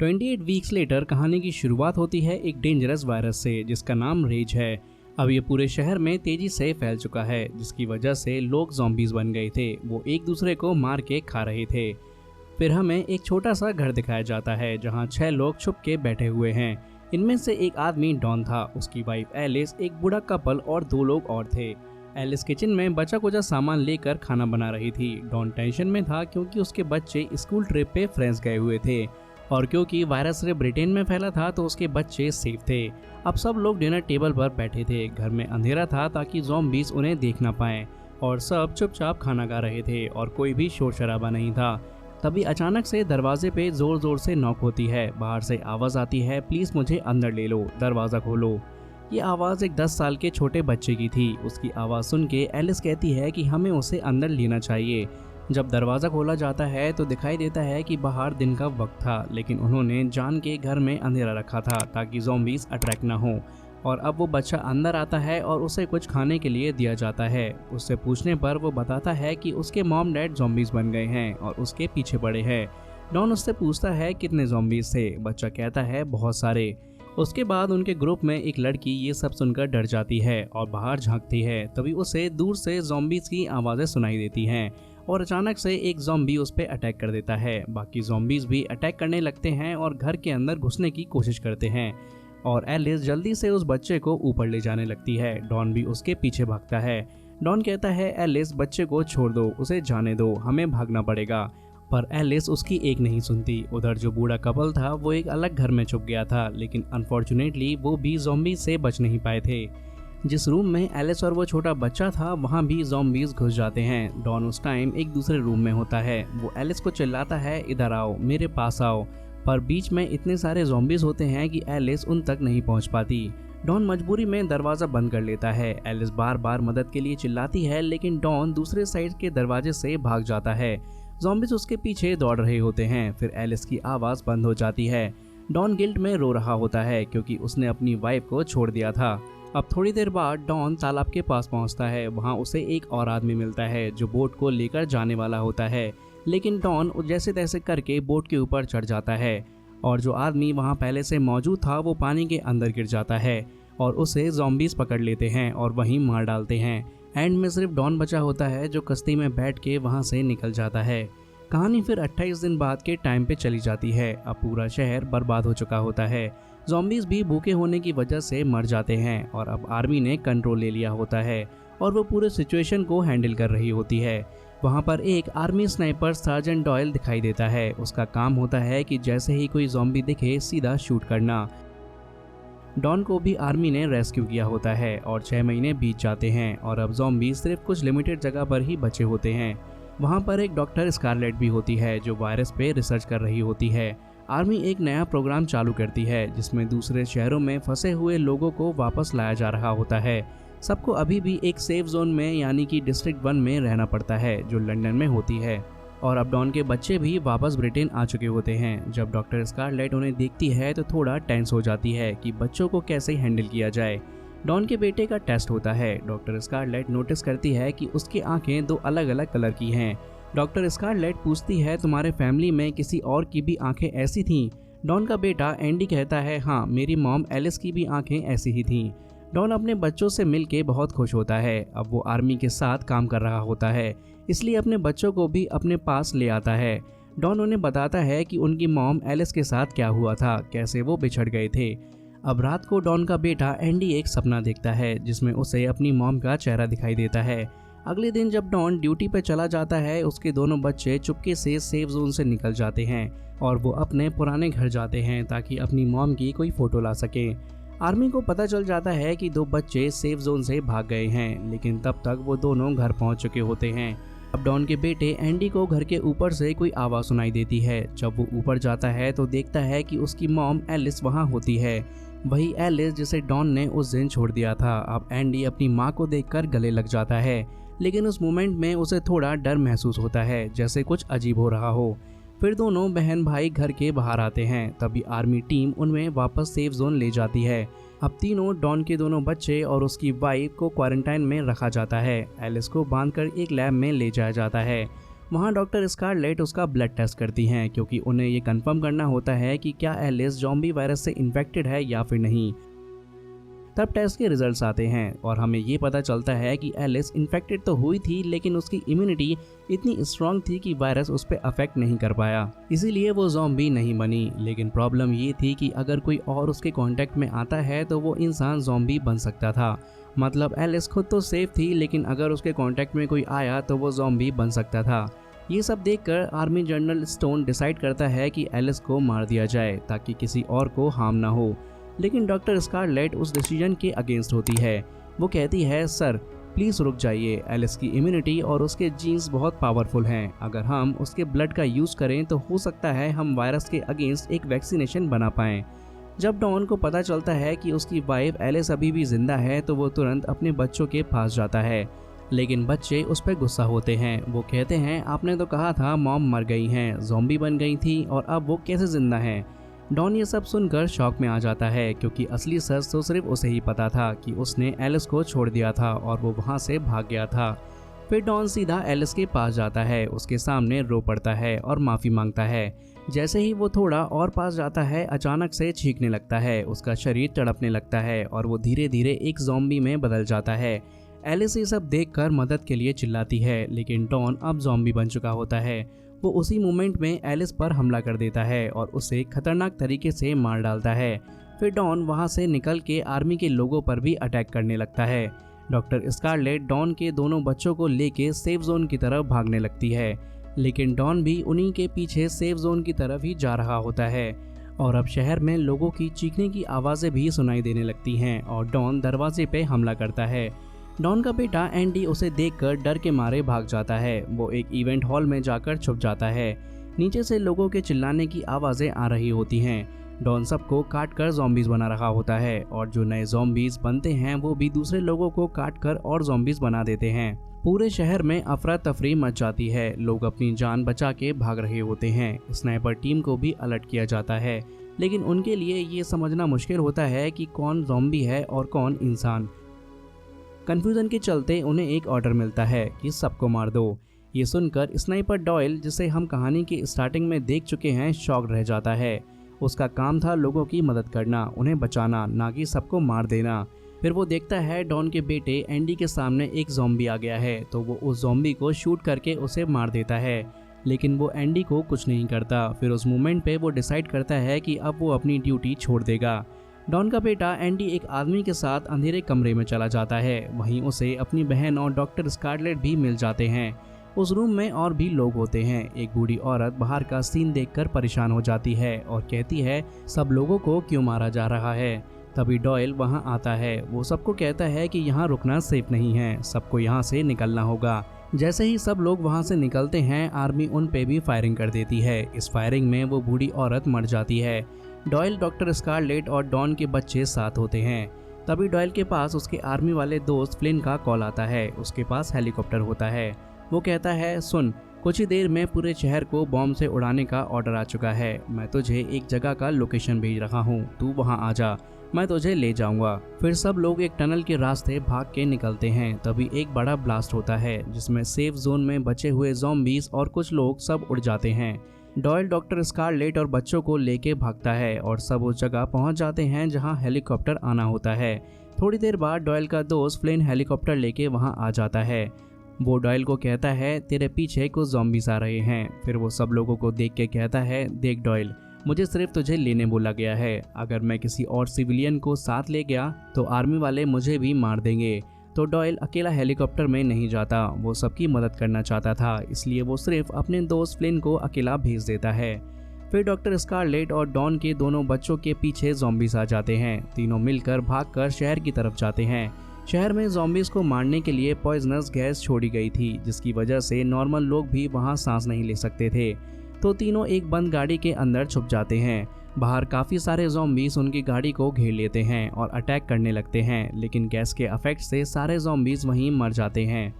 28 weeks later कहानी की शुरुआत होती है एक डेंजरस वायरस से जिसका नाम रेज है। अब ये पूरे शहर में तेजी से फैल चुका है, जिसकी वजह से लोग ज़ॉम्बीज़ बन गए थे। वो एक दूसरे को मार के खा रहे थे। फिर हमें एक छोटा सा घर दिखाया जाता है जहाँ 6 लोग छुप के बैठे हुए हैं। इनमें से एक आदमी डॉन था, उसकी वाइफ एलिस, एक बूढ़ा कपल और 2 लोग और थे। एलिस किचन में बचा कुचा सामान लेकर खाना बना रही थी। डॉन टेंशन में था क्योंकि उसके बच्चे स्कूल ट्रिप पे फ्रांस गए हुए थे और क्योंकि वायरस सिर्फ ब्रिटेन में फैला था तो उसके बच्चे सेफ थे। अब सब लोग डिनर टेबल पर बैठे थे। घर में अंधेरा था ताकि ज़ॉम्बीज़ उन्हें देख ना पाएं और सब चुपचाप खाना खा रहे थे और कोई भी शोर शराबा नहीं था। तभी अचानक से दरवाजे पे जोर जोर से नॉक होती है। बाहर से आवाज़ आती है, प्लीज़ मुझे अंदर ले लो, दरवाज़ा खोलो। ये आवाज़ एक 10 साल के छोटे बच्चे की थी। उसकी आवाज़ सुन के एलिस कहती है कि हमें उसे अंदर लेना चाहिए। जब दरवाज़ा खोला जाता है तो दिखाई देता है कि बाहर दिन का वक्त था, लेकिन उन्होंने जान के घर में अंधेरा रखा था ताकि ज़ॉम्बीज़ अट्रैक्ट ना हो। और अब वो बच्चा अंदर आता है और उसे कुछ खाने के लिए दिया जाता है। उससे पूछने पर वो बताता है कि उसके मॉम डैड ज़ॉम्बीज़ बन गए हैं और उसके पीछे पड़े हैं। डॉन उससे पूछता है कितने ज़ॉम्बीज़ थे। बच्चा कहता है बहुत सारे। उसके बाद उनके ग्रुप में एक लड़की ये सब सुनकर डर जाती है और बाहर झांकती है। तभी उसे दूर से ज़ॉम्बीज़ की आवाज़ें सुनाई देती हैं और अचानक से एक ज़ॉम्बी उस पर अटैक कर देता है। बाकी ज़ॉम्बीज़ भी अटैक करने लगते हैं और घर के अंदर घुसने की कोशिश करते हैं और एलिस जल्दी से उस बच्चे को ऊपर ले जाने लगती है। डॉन भी उसके पीछे भागता है। डॉन कहता है एलिस बच्चे को छोड़ दो, उसे जाने दो, हमें भागना पड़ेगा। पर एलिस उसकी एक नहीं सुनती। उधर जो बूढ़ा कपल था वो एक अलग घर में छुप गया था, लेकिन अनफॉर्चुनेटली वो भी ज़ॉम्बी से बच नहीं पाए थे। जिस रूम में एलिस और वो छोटा बच्चा था वहाँ भी ज़ॉम्बीज़ घुस जाते हैं। डॉन उस टाइम एक दूसरे रूम में होता है। वो एलिस को चिल्लाता है, इधर आओ, मेरे पास आओ। पर बीच में इतने सारे ज़ॉम्बीज़ होते हैं कि एलिस उन तक नहीं पहुँच पाती। डॉन मजबूरी में दरवाज़ा बंद कर लेता है। एलिस बार बार मदद के लिए चिल्लाती है, लेकिन डॉन दूसरे साइड के दरवाजे से भाग जाता है। ज़ॉम्बीज़ उसके पीछे दौड़ रहे होते हैं। फिर एलिस की आवाज़ बंद हो जाती है। डॉन गिल्ट में रो रहा होता है क्योंकि उसने अपनी वाइफ को छोड़ दिया था। अब थोड़ी देर बाद डॉन तालाब के पास पहुंचता है। वहां उसे एक और आदमी मिलता है जो बोट को लेकर जाने वाला होता है, लेकिन डॉन जैसे तैसे करके बोट के ऊपर चढ़ जाता है और जो आदमी वहां पहले से मौजूद था वो पानी के अंदर गिर जाता है और उसे ज़ॉम्बीज़ पकड़ लेते हैं और वहीं मार डालते हैं। एंड में सिर्फ डॉन बचा होता है जो कश्ती में बैठ के वहां से निकल जाता है। कहानी फिर 28 दिन बाद के टाइम पे चली जाती है। अब पूरा शहर बर्बाद हो चुका होता है। ज़ॉम्बीज़ भी भूखे होने की वजह से मर जाते हैं और अब आर्मी ने कंट्रोल ले लिया होता है और वो पूरे सिचुएशन को हैंडल कर रही होती है। वहाँ पर एक आर्मी स्नाइपर सार्जेंट डॉयल दिखाई देता है। उसका काम होता है कि जैसे ही कोई ज़ॉम्बी दिखे सीधा शूट करना। डॉन को भी आर्मी ने रेस्क्यू किया होता है और 6 महीने बीत जाते हैं और अब ज़ॉम्बी सिर्फ कुछ लिमिटेड जगह पर ही बचे होते हैं। वहाँ पर एक डॉक्टर स्कारलेट भी होती है जो वायरस पे रिसर्च कर रही होती है। आर्मी एक नया प्रोग्राम चालू करती है जिसमें दूसरे शहरों में फंसे हुए लोगों को वापस लाया जा रहा होता है। सबको अभी भी एक सेफ जोन में यानी कि डिस्ट्रिक्ट 1 में रहना पड़ता है जो लंदन में होती है। और अब डॉन के बच्चे भी वापस ब्रिटेन आ चुके होते हैं। जब डॉक्टर स्कारलेट उन्हें देखती है तो थोड़ा टेंस हो जाती है कि बच्चों को कैसे हैंडल किया जाए। डॉन के बेटे का टेस्ट होता है। डॉक्टर स्कारलेट नोटिस करती है कि उसकी आंखें 2 अलग अलग कलर की हैं। डॉक्टर स्कारलेट पूछती है, तुम्हारे फैमिली में किसी और की भी आंखें ऐसी थीं? डॉन का बेटा एंडी कहता है, हाँ, मेरी मॉम एलिस की भी आंखें ऐसी ही थीं। डॉन अपने बच्चों से मिलके बहुत खुश होता है। अब वो आर्मी के साथ काम कर रहा होता है, इसलिए अपने बच्चों को भी अपने पास ले आता है। डॉन उन्हें बताता है कि उनकी मॉम एलिस के साथ क्या हुआ था, कैसे वो बिछड़ गए थे। अब रात को डॉन का बेटा एंडी एक सपना देखता है जिसमें उसे अपनी मॉम का चेहरा दिखाई देता है। अगले दिन जब डॉन ड्यूटी पर चला जाता है उसके दोनों बच्चे चुपके से सेफ जोन से निकल जाते हैं और वो अपने पुराने घर जाते हैं ताकि अपनी मॉम की कोई फ़ोटो ला सके। आर्मी को पता चल जाता है कि 2 बच्चे सेफ जोन से भाग गए हैं, लेकिन तब तक वो दोनों घर पहुंच चुके होते हैं। अब डॉन के बेटे एंडी को घर के ऊपर से कोई आवाज़ सुनाई देती है। जब वो ऊपर जाता है तो देखता है कि उसकी मॉम एलिस वहाँ होती है, वही एलिस जिसे डॉन ने उस दिन छोड़ दिया था। अब एंडी अपनी माँ को देखकर गले लग जाता है, लेकिन उस मोमेंट में उसे थोड़ा डर महसूस होता है, जैसे कुछ अजीब हो रहा हो। फिर दोनों बहन भाई घर के बाहर आते हैं। तभी आर्मी टीम उन्हें वापस सेफ जोन ले जाती है। अब तीनों डॉन के दोनों बच्चे और उसकी वाइफ को क्वारंटाइन में रखा जाता है। एलिस को बांधकर एक लैब में ले जाया जाता है वहाँ डॉक्टर स्कारलेट उसका ब्लड टेस्ट करती हैं क्योंकि उन्हें ये कंफर्म करना होता है कि क्या एलिस ज़ॉम्बी वायरस से इन्फेक्टेड है या फिर नहीं। तब टेस्ट के रिजल्ट्स आते हैं और हमें ये पता चलता है कि एलिस इन्फेक्टेड तो हुई थी, लेकिन उसकी इम्यूनिटी इतनी स्ट्रांग थी कि वायरस उस पर अफेक्ट नहीं कर पाया, इसीलिए वो ज़ॉम्बी नहीं बनी। लेकिन प्रॉब्लम ये थी कि अगर कोई और उसके कांटेक्ट में आता है तो वो इंसान ज़ॉम्बी बन सकता था। मतलब एलिस खुद तो सेफ थी, लेकिन अगर उसके कांटेक्ट में कोई आया तो वो ज़ॉम्बी बन सकता था। ये सब देखकर आर्मी जनरल स्टोन डिसाइड करता है कि एलिस को मार दिया जाए ताकि किसी और को हार्म ना हो। लेकिन डॉक्टर स्कारलेट उस डिसीजन के अगेंस्ट होती है। वो कहती है, सर प्लीज़ रुक जाइए, एलिस की इम्यूनिटी और उसके जीन्स बहुत पावरफुल हैं। अगर हम उसके ब्लड का यूज़ करें तो हो सकता है हम वायरस के अगेंस्ट एक वैक्सीनेशन बना पाएँ। जब डॉन को पता चलता है कि उसकी वाइफ एलिस अभी भी जिंदा है तो वो तुरंत अपने बच्चों के पास जाता है, लेकिन बच्चे उस पर गुस्सा होते हैं। वो कहते हैं, आपने तो कहा था मॉम मर गई हैं, ज़ॉम्बी बन गई थी और अब वो कैसे जिंदा हैं। डॉन ये सब सुनकर शॉक में आ जाता है क्योंकि असली सच तो सिर्फ उसे ही पता था कि उसने एलिस को छोड़ दिया था और वो वहाँ से भाग गया था। फिर डॉन सीधा एलिस के पास जाता है, उसके सामने रो पड़ता है और माफ़ी मांगता है। जैसे ही वो थोड़ा और पास जाता है, अचानक से चीखने लगता है, उसका शरीर तड़पने लगता है और वो धीरे धीरे एक ज़ॉम्बी में बदल जाता है। एलिस ये सब देखकर मदद के लिए चिल्लाती है, लेकिन डॉन अब ज़ॉम्बी बन चुका होता है। वो उसी मोमेंट में एलिस पर हमला कर देता है और उसे खतरनाक तरीके से मार डालता है। फिर डॉन वहाँ से निकल के आर्मी के लोगों पर भी अटैक करने लगता है। डॉक्टर स्कारलेट डॉन के दोनों बच्चों को लेके सेफ जोन की तरफ भागने लगती है, लेकिन डॉन भी उन्हीं के पीछे सेफ जोन की तरफ ही जा रहा होता है। और अब शहर में लोगों की चीखने की आवाज़ें भी सुनाई देने लगती हैं और डॉन दरवाजे पे हमला करता है। डॉन का बेटा एंडी उसे देखकर डर के मारे भाग जाता है। वो एक इवेंट हॉल में जाकर छुप जाता है। नीचे से लोगों के चिल्लाने की आवाज़ें आ रही होती हैं। डॉन सबको काट कर ज़ॉम्बीज़ बना रहा होता है और जो नए ज़ॉम्बीज़ बनते हैं वो भी दूसरे लोगों को काट कर और ज़ॉम्बीज़ बना देते हैं। पूरे शहर में अफरा तफरी मच जाती है, लोग अपनी जान बचा के भाग रहे होते हैं। स्नाइपर टीम को भी अलर्ट किया जाता है, लेकिन उनके लिए ये समझना मुश्किल होता है कि कौन ज़ॉम्बी है और कौन इंसान। कंफ्यूजन के चलते उन्हें एक ऑर्डर मिलता है कि सबको मार दो। ये सुनकर स्नाइपर डॉयल, जिसे हम कहानी की स्टार्टिंग में देख चुके हैं, शॉक्ड रह जाता है। उसका काम था लोगों की मदद करना, उन्हें बचाना, ना कि सबको मार देना। फिर वो देखता है डॉन के बेटे एंडी के सामने एक ज़ॉम्बी आ गया है, तो वो उस ज़ॉम्बी को शूट करके उसे मार देता है, लेकिन वो एंडी को कुछ नहीं करता। फिर उस मोमेंट पे वो डिसाइड करता है कि अब वो अपनी ड्यूटी छोड़ देगा। डॉन का बेटा एंडी एक आदमी के साथ अंधेरे कमरे में चला जाता है। वहीं उसे अपनी बहन और डॉक्टर स्कारलेट भी मिल जाते हैं। उस रूम में और भी लोग होते हैं। एक बूढ़ी औरत बाहर का सीन देखकर परेशान हो जाती है और कहती है, सब लोगों को क्यों मारा जा रहा है। तभी डॉयल वहां आता है। वो सबको कहता है कि यहाँ रुकना सेफ नहीं है, सबको यहाँ से निकलना होगा। जैसे ही सब लोग वहां से निकलते हैं, आर्मी उन पे भी फायरिंग कर देती है। इस फायरिंग में वो बूढ़ी औरत मर जाती है। डॉयल, डॉक्टर स्कारलेट और डॉन के बच्चे साथ होते हैं। तभी डॉयल के पास उसके आर्मी वाले दोस्त फ्लिन का कॉल आता है। उसके पास हेलीकॉप्टर होता है। वो कहता है, सुन, कुछ ही देर में पूरे शहर को बॉम्ब से उड़ाने का ऑर्डर आ चुका है। मैं तुझे एक जगह का लोकेशन भेज रहा हूँ, तू वहाँ आ जा, मैं तुझे ले जाऊंगा। फिर सब लोग एक टनल के रास्ते भाग के निकलते हैं। तभी एक बड़ा ब्लास्ट होता है जिसमें सेफ जोन में बचे हुए ज़ॉम्बीज़ और कुछ लोग सब उड़ जाते हैं। डॉयल डॉक्टर स्कारलेट और बच्चों को लेके भागता है और सब उस जगह पहुंच जाते हैं जहां हेलीकॉप्टर आना होता है। थोड़ी देर बाद डॉयल का दोस्त फ्लिन हेलीकॉप्टर लेके वहां आ जाता है। वो डॉयल को कहता है, तेरे पीछे कुछ ज़ॉम्बीज़ आ रहे हैं। फिर वो सब लोगों को देख के कहता है, देख डॉयल, मुझे सिर्फ तुझे लेने बोला गया है। अगर मैं किसी और सिविलियन को साथ ले गया तो आर्मी वाले मुझे भी मार देंगे। तो डॉयल अकेला हेलीकॉप्टर में नहीं जाता, वो सबकी मदद करना चाहता था, इसलिए वो सिर्फ अपने दोस्त फ्लिन को अकेला भेज देता है। फिर डॉक्टर स्कारलेट और डॉन के दोनों बच्चों के पीछे ज़ॉम्बीज़ आ जाते हैं। तीनों मिलकर भागकर शहर की तरफ जाते हैं। शहर में ज़ॉम्बीज़ को मारने के लिए पॉइजनस गैस छोड़ी गई थी, जिसकी वजह से नॉर्मल लोग भी वहाँ सांस नहीं ले सकते थे। तो तीनों एक बंद गाड़ी के अंदर छुप जाते हैं। बाहर काफ़ी सारे ज़ॉम्बीज़ उनकी गाड़ी को घेर लेते हैं और अटैक करने लगते हैं, लेकिन गैस के इफेक्ट से सारे ज़ॉम्बीज़ वहीं मर जाते हैं।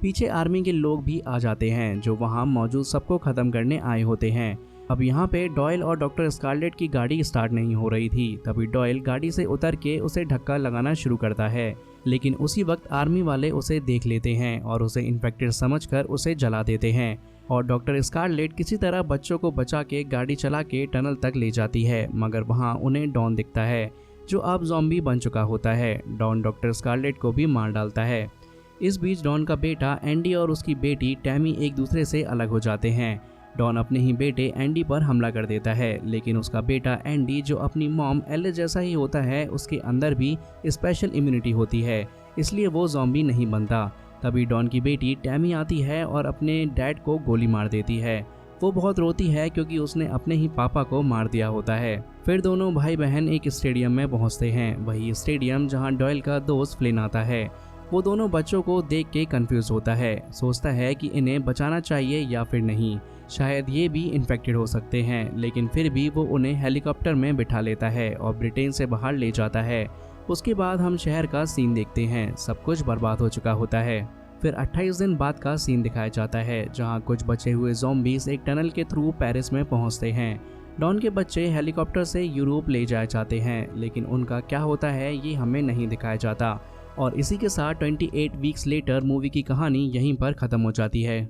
पीछे आर्मी के लोग भी आ जाते हैं जो वहाँ मौजूद सबको ख़त्म करने आए होते हैं। अब यहाँ पे डॉयल और डॉक्टर स्कारलेट की गाड़ी स्टार्ट नहीं हो रही थी। तभी डॉयल गाड़ी से उतर के उसे धक्का लगाना शुरू करता है, लेकिन उसी वक्त आर्मी वाले उसे देख लेते हैं और उसे इन्फेक्टेड समझकर उसे जला देते हैं। और डॉक्टर स्कारलेट किसी तरह बच्चों को बचा के गाड़ी चला के टनल तक ले जाती है, मगर वहाँ उन्हें डॉन दिखता है जो अब ज़ॉम्बी बन चुका होता है। डॉन डॉक्टर स्कारलेट को भी मार डालता है। इस बीच डॉन का बेटा एंडी और उसकी बेटी टैमी एक दूसरे से अलग हो जाते हैं। डॉन अपने ही बेटे एंडी पर हमला कर देता है, लेकिन उसका बेटा एंडी जो अपनी मॉम एलिस जैसा ही होता है, उसके अंदर भी स्पेशल इम्यूनिटी होती है, इसलिए वो ज़ॉम्बी नहीं बनता। तभी डॉन की बेटी टैमी आती है और अपने डैड को गोली मार देती है। वो बहुत रोती है क्योंकि उसने अपने ही पापा को मार दिया होता है। फिर दोनों भाई बहन एक स्टेडियम में पहुंचते हैं, वही स्टेडियम जहां डॉयल का दोस्त फ्लिन आता है। वो दोनों बच्चों को देख के कंफ्यूज होता है, सोचता है कि इन्हें बचाना चाहिए या फिर नहीं, शायद ये भी इन्फेक्टेड हो सकते हैं, लेकिन फिर भी वो उन्हें हेलीकॉप्टर में बिठा लेता है और ब्रिटेन से बाहर ले जाता है। उसके बाद हम शहर का सीन देखते हैं, सब कुछ बर्बाद हो चुका होता है। फिर 28 दिन बाद का सीन दिखाया जाता है, जहां कुछ बचे हुए ज़ॉम्बीज़ एक टनल के थ्रू पेरिस में पहुंचते हैं। डॉन के बच्चे हेलीकॉप्टर से यूरोप ले जाए जाते हैं, लेकिन उनका क्या होता है ये हमें नहीं दिखाया जाता। और इसी के साथ 28 वीक्स लेटर मूवी की कहानी यहीं पर ख़त्म हो जाती है।